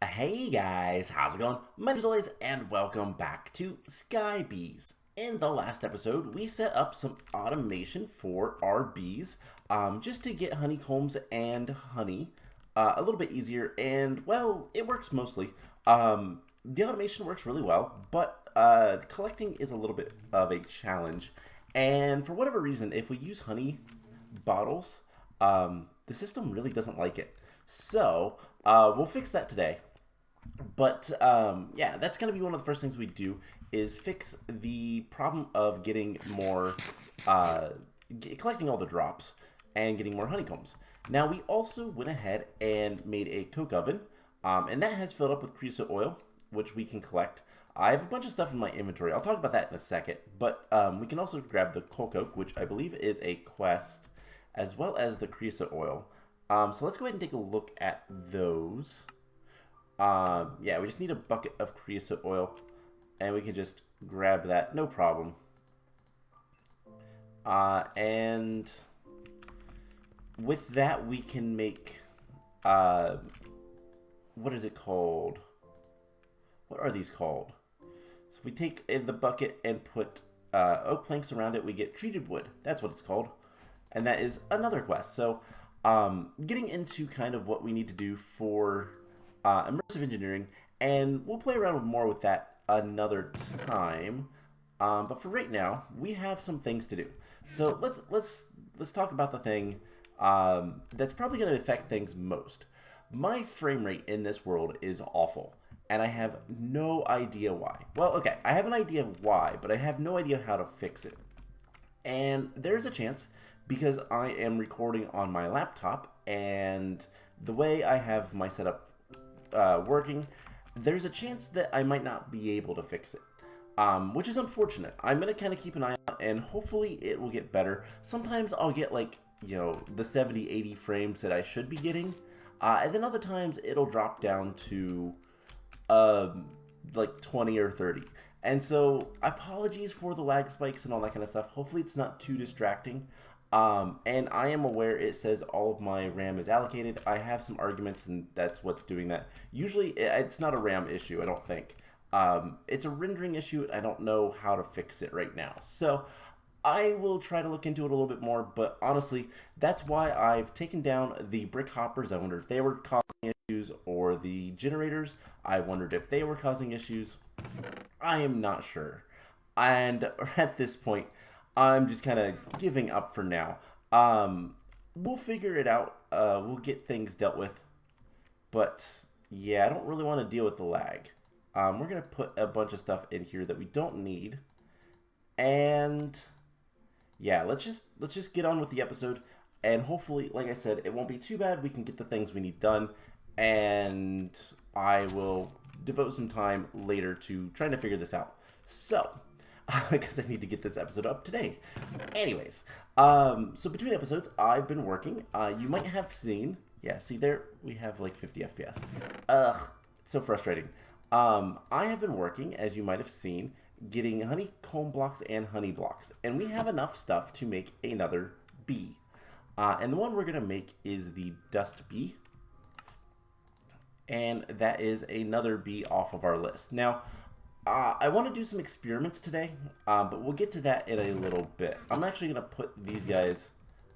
Hey guys, how's it going? My name is always, and welcome back to Sky Bees. In the last episode, we set up some automation for our bees, just to get honeycombs and honey a little bit easier, and well, it works mostly. The automation works really well, but collecting is a little bit of a challenge. And for whatever reason, if we use honey bottles, the system really doesn't like it. So we'll fix that today. But yeah, that's going to be one of the first things we do is fix the problem of getting more, collecting all the drops and getting more honeycombs. Now we also went ahead and made a coke oven, and that has filled up with creosote oil, which we can collect. I have a bunch of stuff in my inventory. I'll talk about that in a second. But we can also grab the coal coke, which I believe is a quest, as well as the creosote oil. So let's go ahead and take a look at those. Yeah, we just need a bucket of creosote oil, and we can just grab that, no problem. And with that, we can make, what is it called? What are these called? So if we take the bucket and put oak planks around it, we get treated wood. That's what it's called. And that is another quest. So getting into kind of what we need to do for immersive engineering, and we'll play around more with that another time. But for right now, we have some things to do. So let's talk about the thing that's probably going to affect things most. My frame rate in this world is awful, and I have no idea why. Well, okay, I have an idea why, but I have no idea how to fix it. And there's a chance because I am recording on my laptop, and the way I have my setup working, there's a chance that I might not be able to fix it, which is unfortunate. I'm going to kind of keep an eye out, and hopefully it will get better. Sometimes I'll get like, the 70, 80 frames that I should be getting, and then other times it'll drop down to like 20 or 30. And so apologies for the lag spikes and all that kind of stuff. Hopefully it's not too distracting. And I am aware it says all of my RAM is allocated. I have some arguments, and that's what's doing that. Usually it's not a RAM issue, I don't think. It's a rendering issue. I don't know how to fix it right now. So I will try to look into it a little bit more, but honestly, that's why I've taken down the brick hoppers. I wondered if they were causing issues, or the generators. I wondered if they were causing issues. I am not sure. And at this point, I'm just kind of giving up for now. We'll figure it out. We'll get things dealt with. But yeah, I don't really want to deal with the lag. We're going to put a bunch of stuff in here that we don't need. And yeah, let's just get on with the episode, and hopefully, like I said, it won't be too bad. We can get the things we need done, and I will devote some time later to trying to figure this out. So, because I need to get this episode up today. Anyways, so between episodes, I've been working. You might have seen, yeah, see there, we have like 50 FPS. Ugh, so frustrating. I have been working, as you might have seen, getting honeycomb blocks and honey blocks, and we have enough stuff to make another bee. And the one we're gonna make is the dust bee, and that is another bee off of our list. Now, I want to do some experiments today, but we'll get to that in a little bit. I'm actually gonna put these guys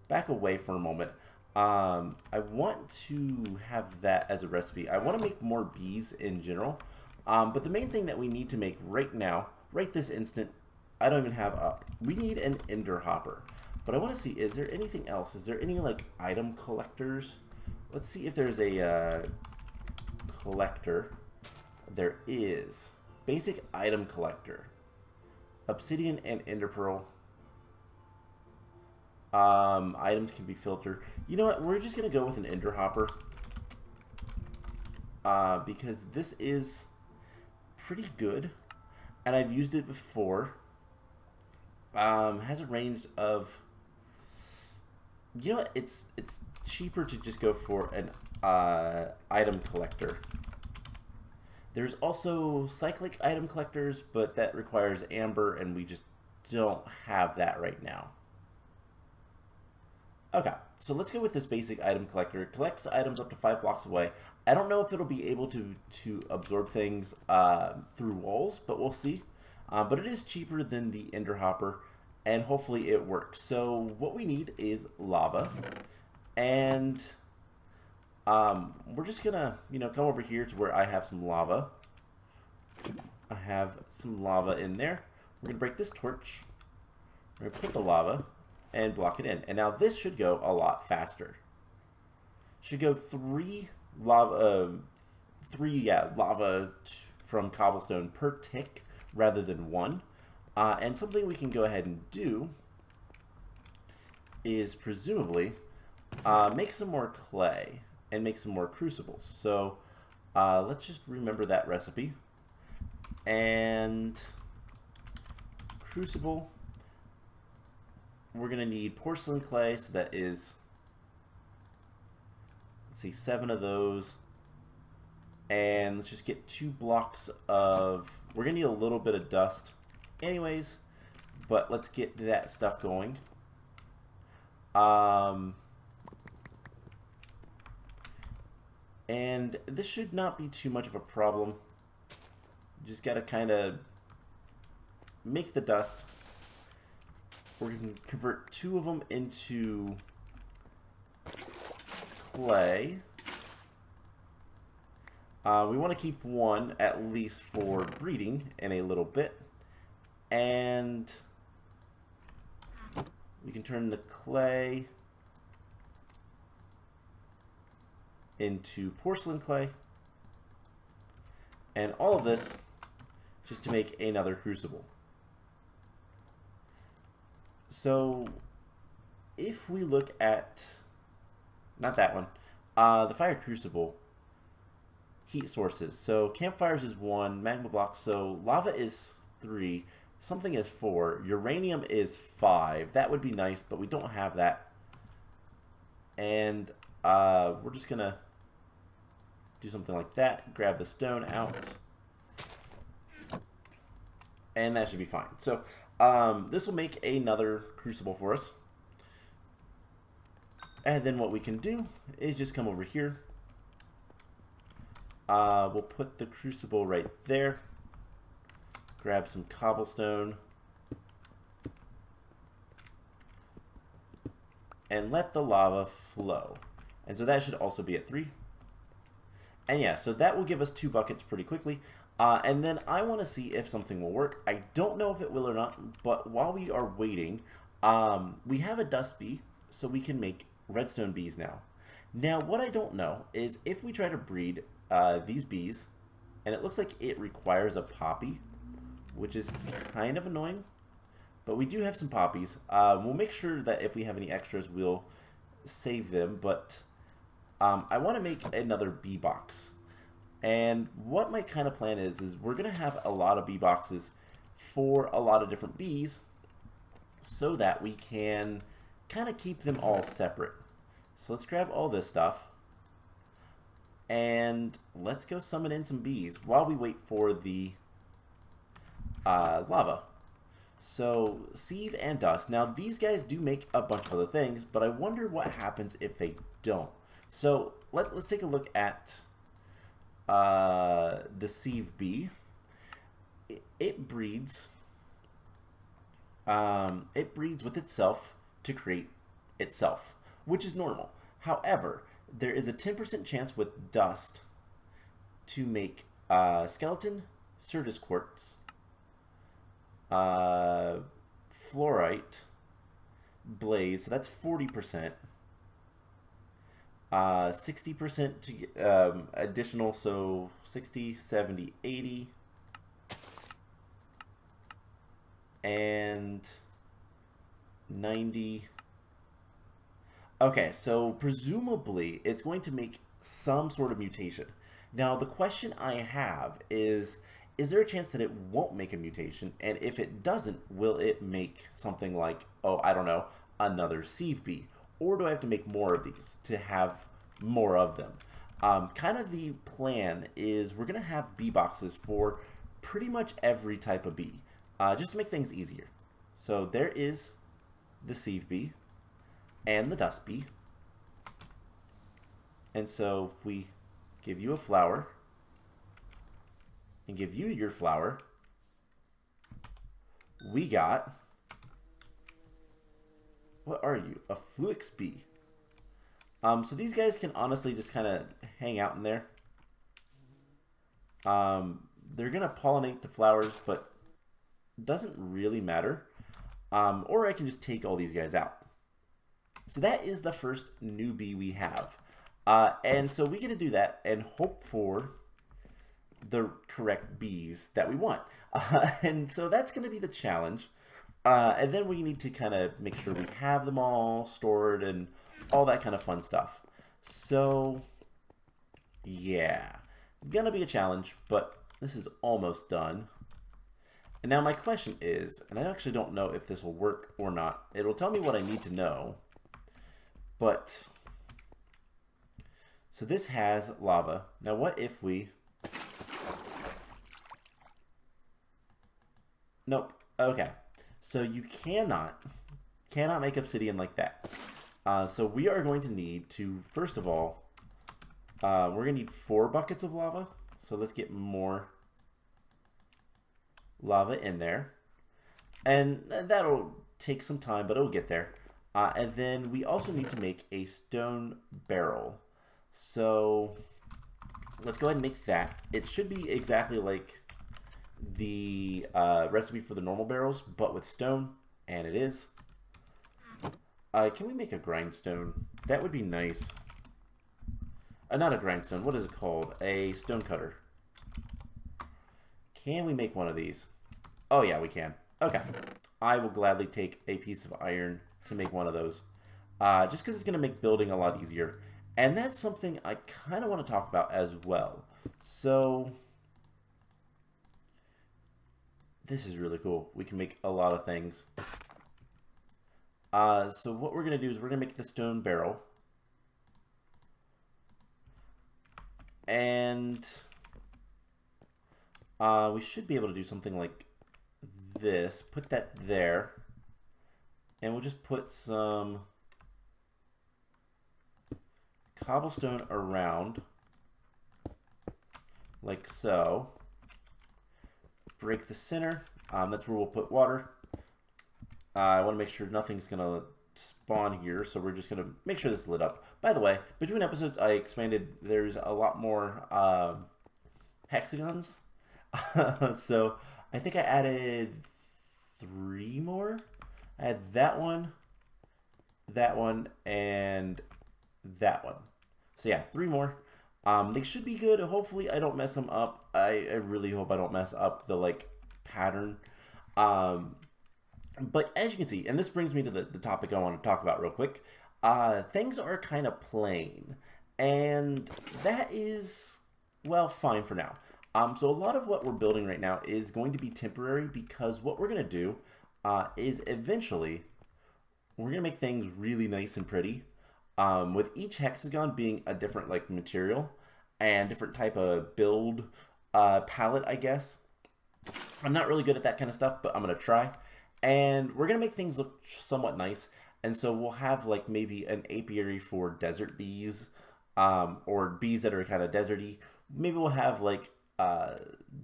back away for a moment. I want to have that as a recipe. I want to make more bees in general, but the main thing that we need to make right now, right this instant, I don't even have up. We need an ender hopper. But I want to see, is there anything else? Is there any like item collectors? Let's see if there's a collector. There is. Basic item collector. Obsidian and ender pearl. Items can be filtered. You know what? We're just going to go with an ender hopper. Because this is pretty good, and I've used it before. Has a range of, you know what, it's cheaper to just go for an item collector. There's also cyclic item collectors, but that requires amber, and we just don't have that right now. Okay, so let's go with this basic item collector. It collects items up to 5 blocks away. I don't know if it'll be able to absorb things through walls, but we'll see. But it is cheaper than the Ender Hopper, and hopefully it works. So what we need is lava, and we're just gonna, come over here to where I have some lava. I have some lava in there. We're gonna break this torch. We're gonna put the lava and block it in, and now this should go a lot faster. Should go lava from cobblestone per tick rather than one. And something we can go ahead and do is presumably make some more clay and make some more crucibles. So let's just remember that recipe. And crucible, we're going to need porcelain clay, so that is, let's see, 7 of those. And let's just get 2 blocks of, we're going to need a little bit of dust anyways, but let's get that stuff going. And this should not be too much of a problem. Just got to kind of make the dust. We're going to convert 2 of them into clay. We want to keep 1 at least for breeding in a little bit. And we can turn the clay into porcelain clay. And all of this just to make another crucible. So if we look at, not that one, the fire crucible, heat sources. So campfires is 1, magma blocks, so lava is 3, something is 4, uranium is 5. That would be nice, but we don't have that. And we're just gonna do something like that, grab the stone out, and that should be fine. So this will make another crucible for us. And then what we can do is just come over here. We'll put the crucible right there. Grab some cobblestone. And let the lava flow. And so that should also be at 3. And yeah, so that will give us 2 buckets pretty quickly. And then I want to see if something will work. I don't know if it will or not, but while we are waiting, we have a dust bee, so we can make redstone bees now. Now, what I don't know is if we try to breed these bees, and it looks like it requires a poppy, which is kind of annoying, but we do have some poppies. We'll make sure that if we have any extras, we'll save them, but I want to make another bee box. And what my kind of plan is we're going to have a lot of bee boxes for a lot of different bees so that we can kind of keep them all separate. So let's grab all this stuff and let's go summon in some bees while we wait for the lava. So sieve and dust. Now these guys do make a bunch of other things, but I wonder what happens if they don't. So let's take a look at the Sieve Bee. It breeds with itself to create itself, which is normal. However, there is a 10% chance with dust to make skeleton, Certus quartz, fluorite, blaze, so that's 40%. 60% to additional, so 60, 70, 80, and 90. Okay, so presumably it's going to make some sort of mutation. Now the question I have is there a chance that it won't make a mutation? And if it doesn't, will it make something like, oh, I don't know, another Sieve Bee? Or do I have to make more of these to have more of them? Kind of the plan is we're going to have bee boxes for pretty much every type of bee, just to make things easier. So there is the Sieve Bee and the Dust Bee. And so if we give you a flower, and give you your flower, we got, what are you? A Flux Bee. So these guys can honestly just kind of hang out in there. They're going to pollinate the flowers, but it doesn't really matter. Or I can just take all these guys out. So that is the first new bee we have. And so we get to do that and hope for the correct bees that we want. And so that's going to be the challenge. And then we need to kind of make sure we have them all stored and all that kind of fun stuff. So, yeah. Gonna be a challenge, but this is almost done. And now my question is, and I actually don't know if this will work or not. It'll tell me what I need to know. But, so this has lava. Now what if we... Nope. Okay. So you cannot make obsidian like that. So we are going to need to, first of all, we're going to need 4 buckets of lava. So let's get more lava in there. And that'll take some time, but it'll get there. And then we also need to make a stone barrel. So let's go ahead and make that. It should be exactly like the recipe for the normal barrels, but with stone, and it is. Can we make a grindstone? That would be nice. Not a grindstone. What is it called? A stone cutter. Can we make one of these? Oh yeah, we can. Okay. I will gladly take a piece of iron to make one of those. Just because it's going to make building a lot easier. And that's something I kind of want to talk about as well. So, this is really cool. We can make a lot of things. So what we're going to do is we're going to make the stone barrel. And we should be able to do something like this. Put that there. And we'll just put some cobblestone around. Like so. Break the center. That's where we'll put water. I want to make sure nothing's going to spawn here, so we're just going to make sure this is lit up. By the way, between episodes, I expanded. There's a lot more hexagons. So I think I added 3 more. I had that one, and that one. So yeah, 3 more. They should be good. Hopefully I don't mess them up. I really hope I don't mess up the like pattern. But as you can see, and this brings me to the topic I want to talk about real quick, things are kind of plain, and that is, well, fine for now. So a lot of what we're building right now is going to be temporary, because what we're going to do is eventually we're going to make things really nice and pretty, with each hexagon being a different like material and different type of build palette, I guess. I'm not really good at that kind of stuff, but I'm going to try. And we're going to make things look somewhat nice. And so we'll have like maybe an apiary for desert bees, or bees that are kind of deserty. Maybe we'll have like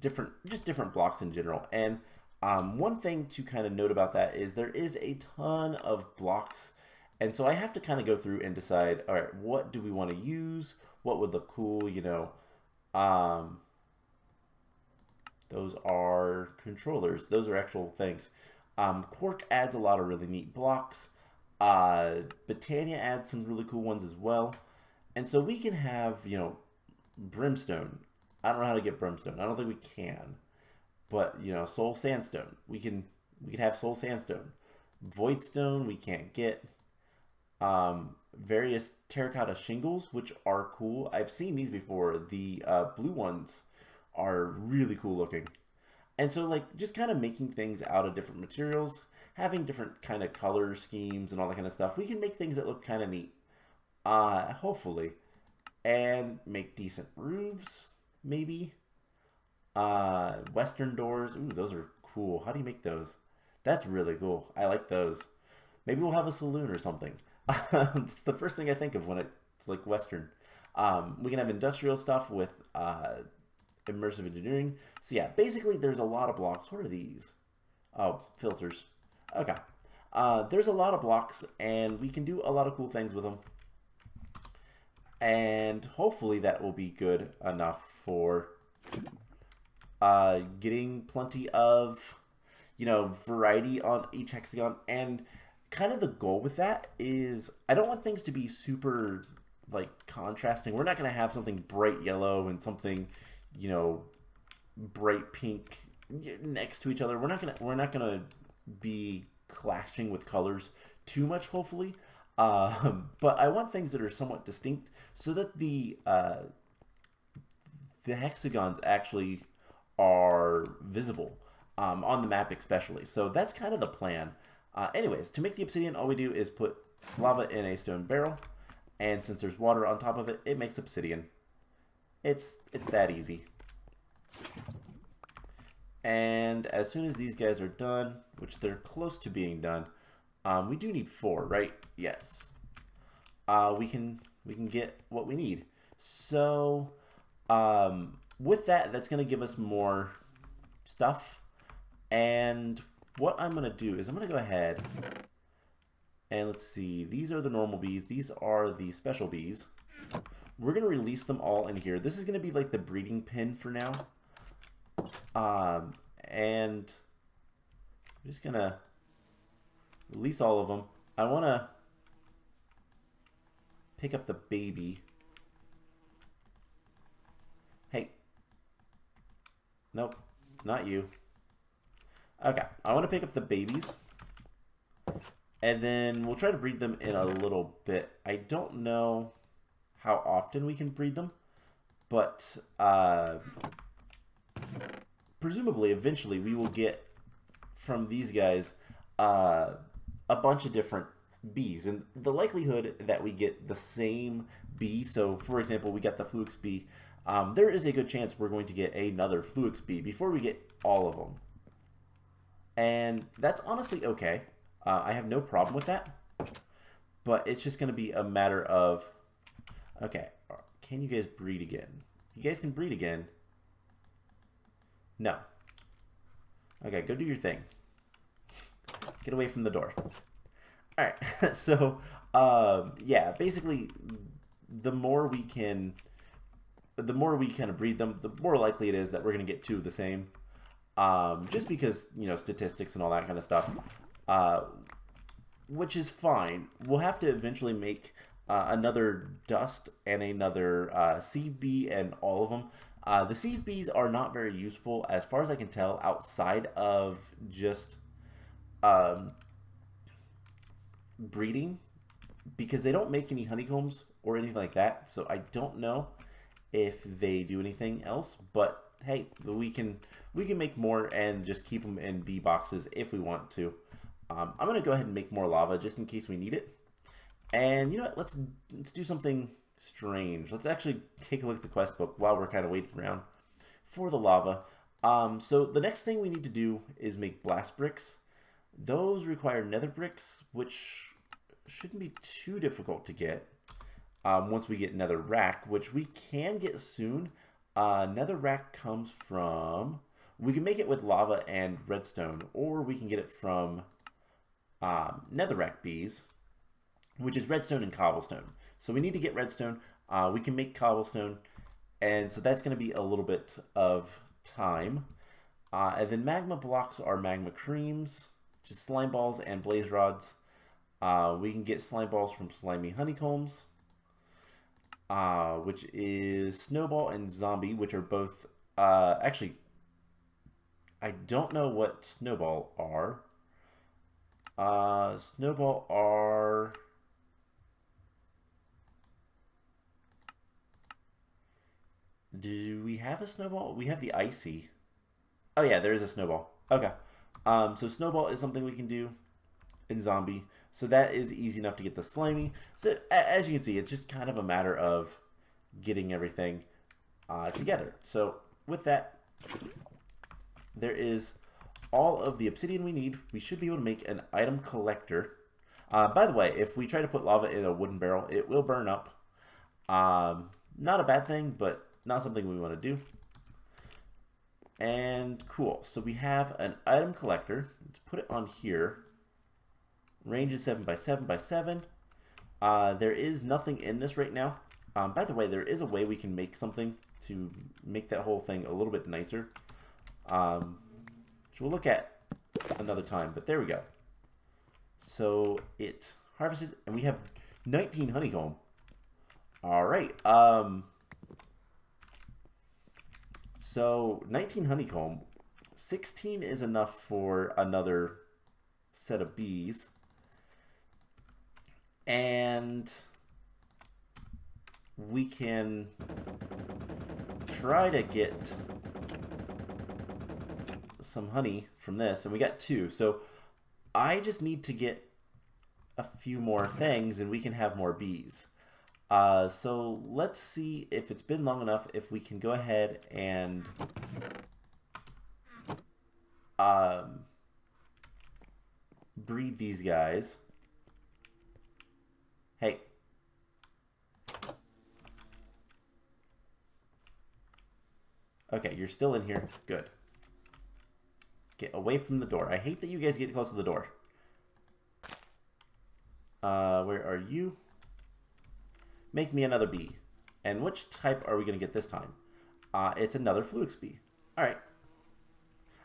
different blocks in general. And one thing to kind of note about that is there is a ton of blocks. And so I have to kind of go through and decide, all right, what do we want to use? What would look cool, you know? Those are controllers. Those are actual things. Cork adds a lot of really neat blocks. Botania adds some really cool ones as well. And so we can have, you know, brimstone. I don't know how to get brimstone. I don't think we can. But, you know, soul sandstone. We can have soul sandstone. Voidstone we can't get. Various terracotta shingles, which are cool. I've seen these before. The blue ones are really cool looking. And so, like, just kind of making things out of different materials, having different kind of color schemes and all that kind of stuff, we can make things that look kind of neat, hopefully, and make decent roofs, maybe. Western doors, ooh, those are cool. How do you make those? That's really cool. I like those. Maybe we'll have a saloon or something. It's the first thing I think of when it's like Western. We can have industrial stuff with immersive engineering. So yeah, basically there's a lot of blocks. What are these? Oh, filters. Okay. There's a lot of blocks, and we can do a lot of cool things with them. And hopefully that will be good enough for getting plenty of, variety on each hexagon. And kind of the goal with that is I don't want things to be super, contrasting. We're not going to have something bright yellow and something, bright pink next to each other. We're not gonna be clashing with colors too much, hopefully. But I want things that are somewhat distinct so that the hexagons actually are visible on the map, especially. So that's kind of the plan. Anyways, to make the obsidian, all we do is put lava in a stone barrel, and since there's water on top of it, it makes obsidian. It's that easy. And as soon as these guys are done, which they're close to being done, we do need 4, right? Yes. We can get what we need. So with that, that's going to give us more stuff. And what I'm going to do is I'm going to go ahead and let's see. These are the normal bees. These are the special bees. We're going to release them all in here. This is going to be like the breeding pen for now. And I'm just going to release all of them. I want to pick up the baby. Hey. Nope, not you. Okay, I want to pick up the babies. And then we'll try to breed them in a little bit. I don't know how often we can breed them, but presumably eventually we will get from these guys a bunch of different bees, and the likelihood that we get the same bee, so for example we got the Flux Bee, there is a good chance we're going to get another Flux Bee before we get all of them, and that's honestly okay. I have no problem with that, but it's just going to be a matter of, okay, can you guys breed again? You guys can breed again. No. Okay, go do your thing. Get away from the door. Alright, so, yeah, basically, the more we kind of breed them, the more likely it is that we're going to get 2 of the same. Just because, statistics and all that kind of stuff. Which is fine. We'll have to eventually make another dust and another Sieve Bee and all of them. The Sieve Bees are not very useful, as far as I can tell, outside of just breeding, because they don't make any honeycombs or anything like that. So I don't know if they do anything else, but hey, we can make more and just keep them in bee boxes if we want to. I'm gonna go ahead and make more lava just in case we need it. And you know what? Let's do something strange. Let's actually take a look at the quest book while we're kind of waiting around for the lava. So the next thing we need to do is make blast bricks. Those require nether bricks, which shouldn't be too difficult to get once we get nether rack, which we can get soon. Nether rack comes from, we can make it with lava and redstone, or we can get it from netherrack bees, which is redstone and cobblestone. So we need to get redstone. We can make cobblestone, and so that's going to be a little bit of time. And then magma blocks are magma creams, just slime balls and blaze rods. We can get slime balls from slimy honeycombs, which is snowball and zombie, which are both actually, I don't know what snowball are. Snowball are, do we have a snowball? We have the icy. Oh yeah, there is a snowball. Okay. So snowball is something we can do in zombie. So that is easy enough to get the slimy. So as you can see, it's just kind of a matter of getting everything together. So with that, there is all of the obsidian we need. We should be able to make an item collector. By the way, if we try to put lava in a wooden barrel, it will burn up. Not a bad thing, but not something we want to do. And cool. So we have an item collector. Let's put it on here. Range is 7 by 7 by 7. There is nothing in this right now. By the way, there is a way we can make something to make that whole thing a little bit nicer. Which we'll look at another time, but there we go. So it harvested, and we have 19 honeycomb. Alright, so 19 honeycomb, 16 is enough for another set of bees. And we can try to get some honey from this, and we got 2. So I just need to get a few more things and we can have more bees. So let's see if it's been long enough, if we can go ahead and breed these guys. Hey. Okay, you're still in here. Good. Get away from the door. I hate that you guys get close to the door. Where are you? Make me another bee. And which type are we going to get this time? It's another Flux Bee. Alright.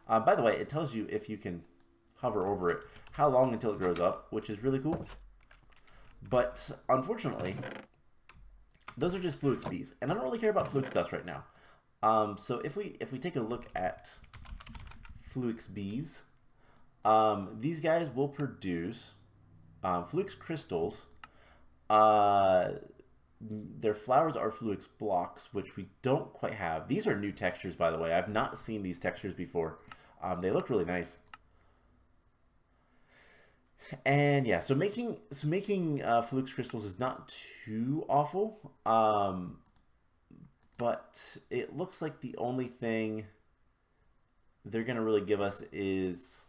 By the way, it tells you, if you can hover over it, how long until it grows up, which is really cool. But unfortunately, those are just Flux Bees, and I don't really care about Flux dust right now. So if we take a look at Flux Bees, these guys will produce Flux crystals. Their flowers are Flux blocks, which we don't quite have. These are new textures, by the way. I've not seen these textures before. They look really nice. And yeah, so making Flux crystals is not too awful. But it looks like the only thing they're gonna really give us is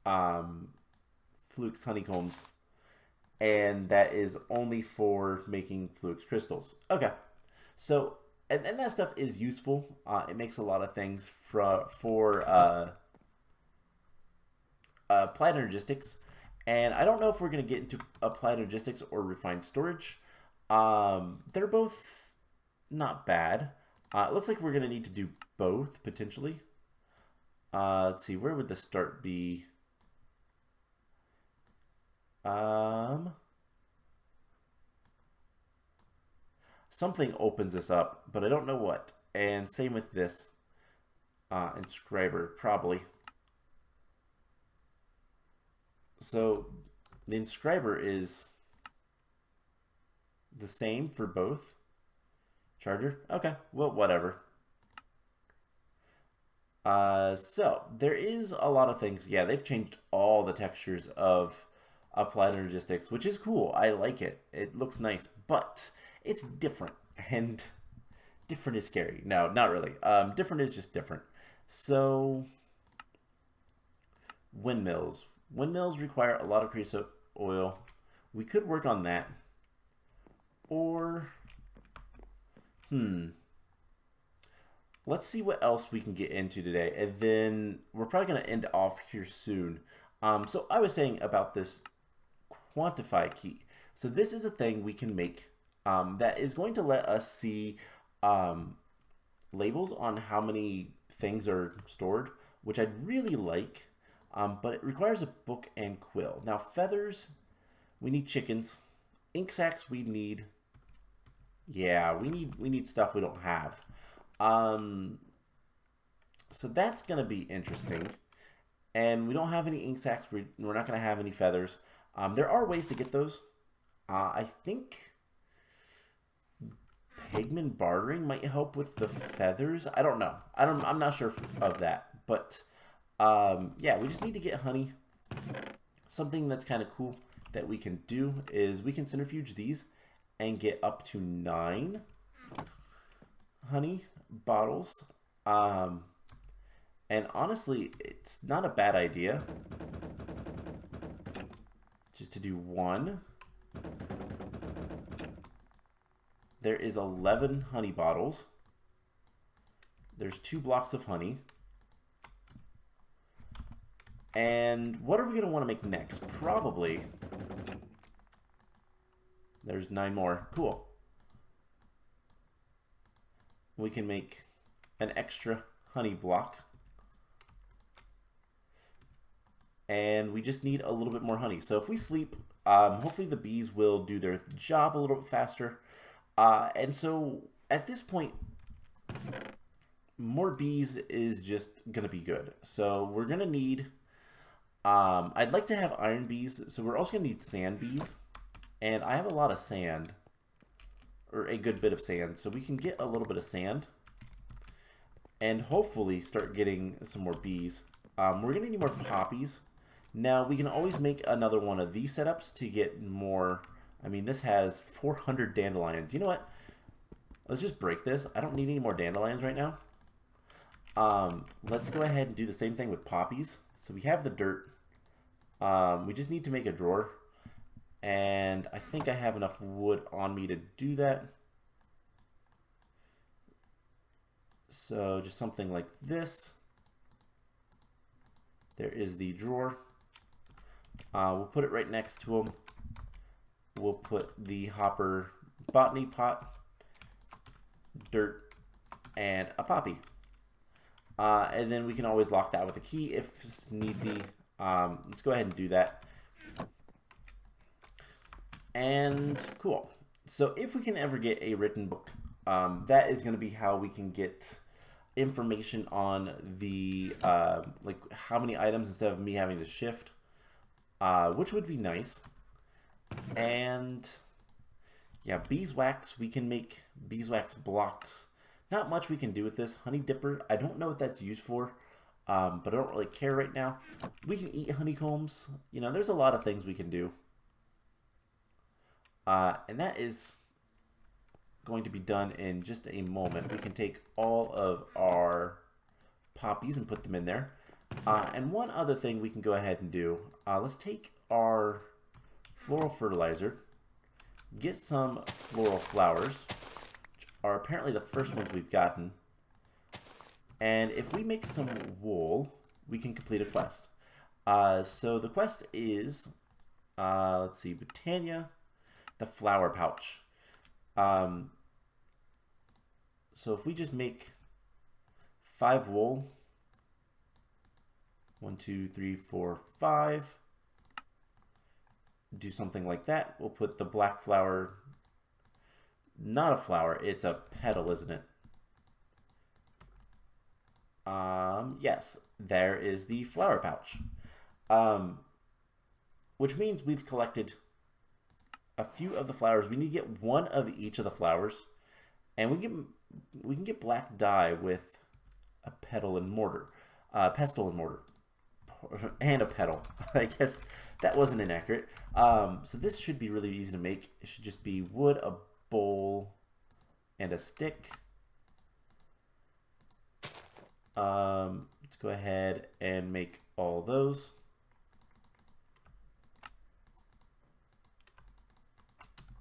Flux honeycombs, and that is only for making Flux crystals. Okay, so and that stuff is useful. It makes a lot of things for applied energistics, and I don't know if we're gonna get into applied energistics or refined storage. They're both not bad. It looks like we're gonna need to do both potentially. Let's see, where would the start be? Something opens this up, but I don't know what. And same with this inscriber, probably. So the inscriber is the same for both. Charger? Okay, well, whatever. So there is a lot of things. Yeah, they've changed all the textures of applied energistics, which is cool. I like it. It looks nice, but it's different, and different is scary. No, not really. Different is just different. So windmills. Windmills require a lot of creosote oil. We could work on that. Or let's see what else we can get into today, and then we're probably going to end off here soon. So I was saying about this quantify key. So this is a thing we can make that is going to let us see labels on how many things are stored, which I'd really like, but it requires a book and quill. Now feathers, we need chickens. Ink sacs, we need... Yeah, we need stuff we don't have. So that's going to be interesting. And we don't have any ink sacs. We're not going to have any feathers. There are ways to get those. I think pigment bartering might help with the feathers. I don't know. I'm not sure of that. But yeah, we just need to get honey. Something that's kind of cool that we can do is we can centrifuge these and get up to 9 honey bottles. And honestly, it's not a bad idea just to do 1. There is 11 honey bottles. There's 2 blocks of honey. And what are we going to want to make next? Probably. There's 9 more. Cool. We can make an extra honey block. And we just need a little bit more honey. So if we sleep, hopefully the bees will do their job a little bit faster. And so at this point, more bees is just going to be good. So we're going to need... I'd like to have iron bees, so we're also going to need sand bees. And I have a lot of sand, or a good bit of sand, so we can get a little bit of sand. And hopefully start getting some more bees. We're going to need more poppies. Now, we can always make another one of these setups to get more... I mean, this has 400 dandelions. You know what? Let's just break this. I don't need any more dandelions right now. Let's go ahead and do the same thing with poppies. So we have the dirt. We just need to make a drawer. And I think I have enough wood on me to do that. So just something like this. There is the drawer. We'll put it right next to them. We'll put the hopper botany pot, dirt, and a poppy. And then we can always lock that with a key if need be. Let's go ahead and do that. And cool. So if we can ever get a written book, that is going to be how we can get information on the like how many items instead of me having to shift, which would be nice. And yeah, beeswax, we can make beeswax blocks. Not much we can do with this. Honey dipper, I don't know what that's used for, but I don't really care right now. We can eat honeycombs. You know, there's a lot of things we can do. And that is going to be done in just a moment. We can take all of our poppies and put them in there. And one other thing we can go ahead and do, let's take our floral fertilizer, get some floral flowers, which are apparently the first ones we've gotten. And if we make some wool, we can complete a quest. So the quest is, let's see, Britannia, the flower pouch. So if we just make 5 wool, 1, 2, 3, 4, 5, do something like that. We'll put the black flower, not a flower, it's a petal, isn't it? Yes, there is the flower pouch. Which means we've collected a few of the flowers. We need to get one of each of the flowers, and we can get black dye with a petal and mortar, pestle and mortar, and a petal. I guess that wasn't inaccurate. So this should be really easy to make. It should just be wood, a bowl, and a stick. Let's go ahead and make all those.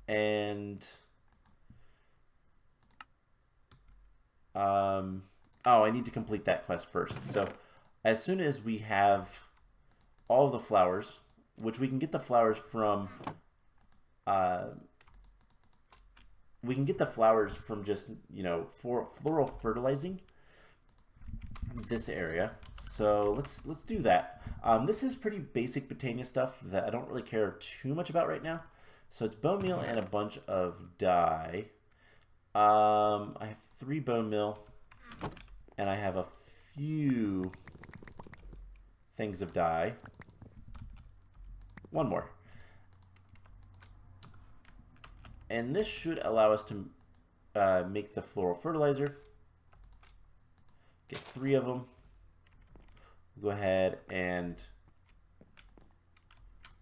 And oh, I need to complete that quest first. So as soon as we have all the flowers, which we can get the flowers from just, you know, for floral fertilizing this area. So let's do that. This is pretty basic Britannia stuff that I don't really care too much about right now. So it's bone meal and a bunch of dye. I have 3 bone meal, and I have a few things of dye. 1 more. And this should allow us to make the floral fertilizer. Get 3 of them. Go ahead and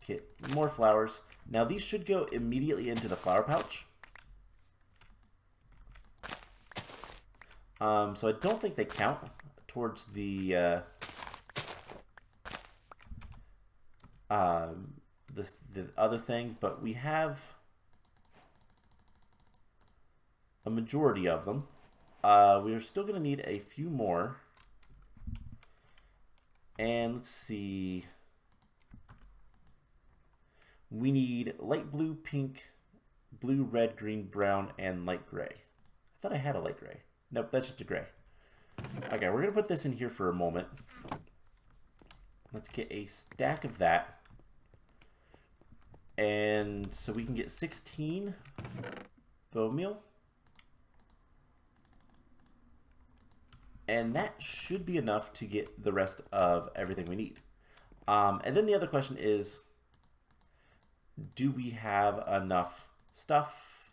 get more flowers. Now these should go immediately into the flower pouch. So I don't think they count towards the other thing, but we have a majority of them. We are still going to need a few more. And let's see. We need light blue, pink, blue, red, green, brown, and light gray. I thought I had a light gray. Nope, that's just a gray. Okay, we're going to put this in here for a moment. Let's get a stack of that. And so we can get 16 bone meal. And that should be enough to get the rest of everything we need. And then the other question is, do we have enough stuff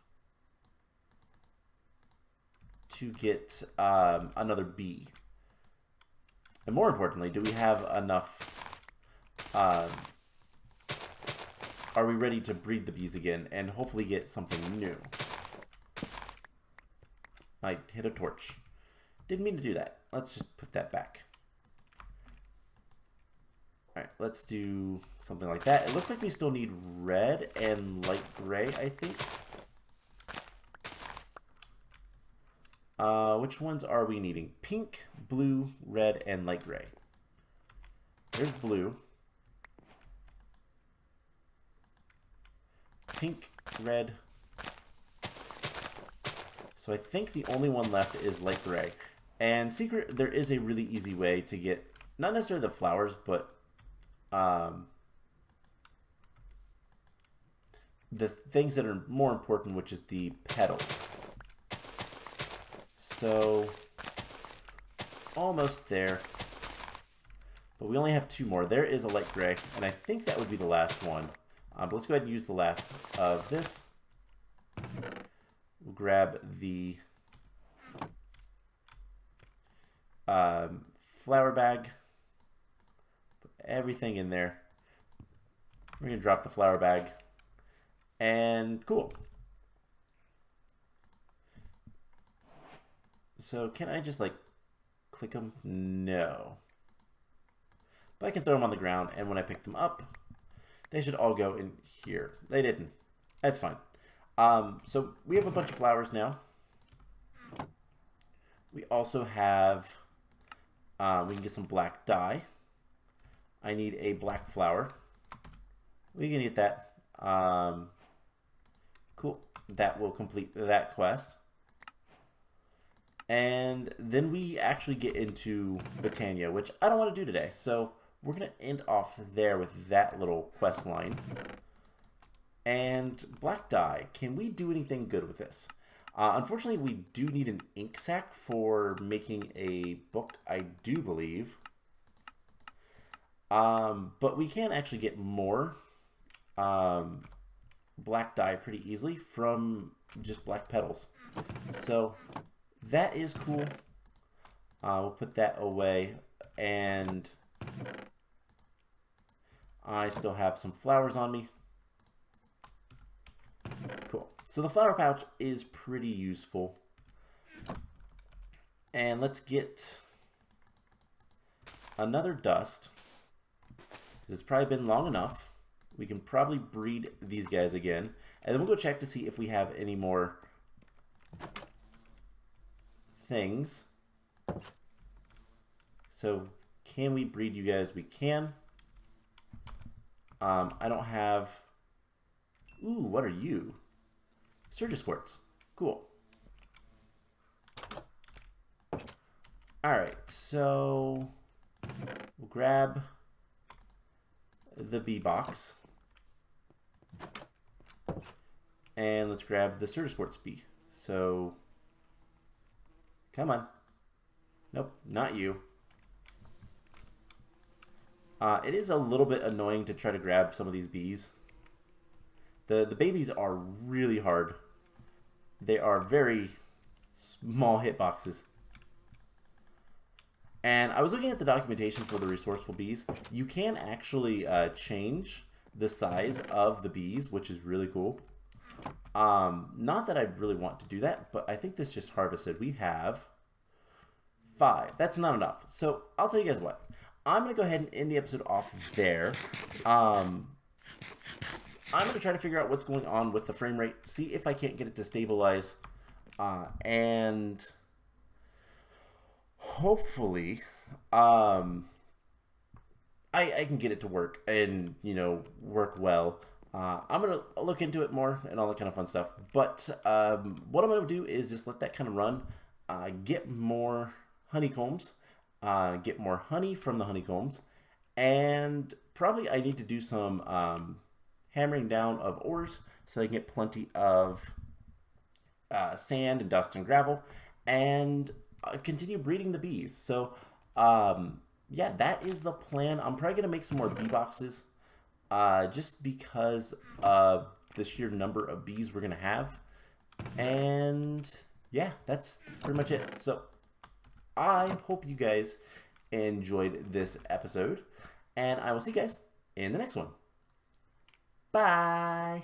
to get another bee? And more importantly, do we have enough, are we ready to breed the bees again and hopefully get something new? I hit a torch. Didn't mean to do that. Let's just put that back. Alright, let's do something like that. It looks like we still need red and light gray, I think. Which ones are we needing? Pink, blue, red, and light gray. There's blue. Pink, red. So I think the only one left is light gray. And secret, there is a really easy way to get, not necessarily the flowers, but the things that are more important, which is the petals. So, almost there. But we only have 2 more. There is a light gray, and I think that would be the last one. But let's go ahead and use the last of this. We'll grab the flower bag. Put everything in there. We're going to drop the flower bag. And cool. So can I just like click them? No. But I can throw them on the ground, and when I pick them up, they should all go in here. They didn't. That's fine. So we have a bunch of flowers now. We also have, we can get some black dye. I need a black flower. We can get that. Cool. That will complete that quest. And then we actually get into Botania, which I don't want to do today. So we're going to end off there with that little quest line. And black dye, can we do anything good with this? Unfortunately, we do need an ink sac for making a book, I do believe. But we can actually get more black dye pretty easily from just black petals. So that is cool. We'll put that away, and I still have some flowers on me. Cool. So the flower pouch is pretty useful. And let's get another dust, because it's probably been long enough. We can probably breed these guys again. And then we'll go check to see if we have any more things. So can we breed you guys? We can. I don't have... Ooh, what are you? Surge Squirts. Cool. Alright, so we'll grab the bee box. And let's grab the Surge Squirts bee. So, come on. Nope, not you. It is a little bit annoying to try to grab some of these bees. The babies are really hard. They are very small hitboxes. And I was looking at the documentation for the resourceful bees. You can actually change the size of the bees, which is really cool. Not that I really want to do that, but I think this just harvested. We have 5. That's not enough. So I'll tell you guys what. I'm going to go ahead and end the episode off there. I'm going to try to figure out what's going on with the frame rate, see if I can't get it to stabilize. And hopefully, I can get it to work and, work well. I'm going to look into it more and all that kind of fun stuff. But what I'm going to do is just let that kind of run, get more honeycombs, get more honey from the honeycombs, and probably I need to do some hammering down of ores so I can get plenty of sand and dust and gravel, and continue breeding the bees. So, yeah, that is the plan. I'm probably gonna make some more bee boxes, just because of the sheer number of bees we're gonna have. And yeah, that's pretty much it. So I hope you guys enjoyed this episode, and I will see you guys in the next one. Bye.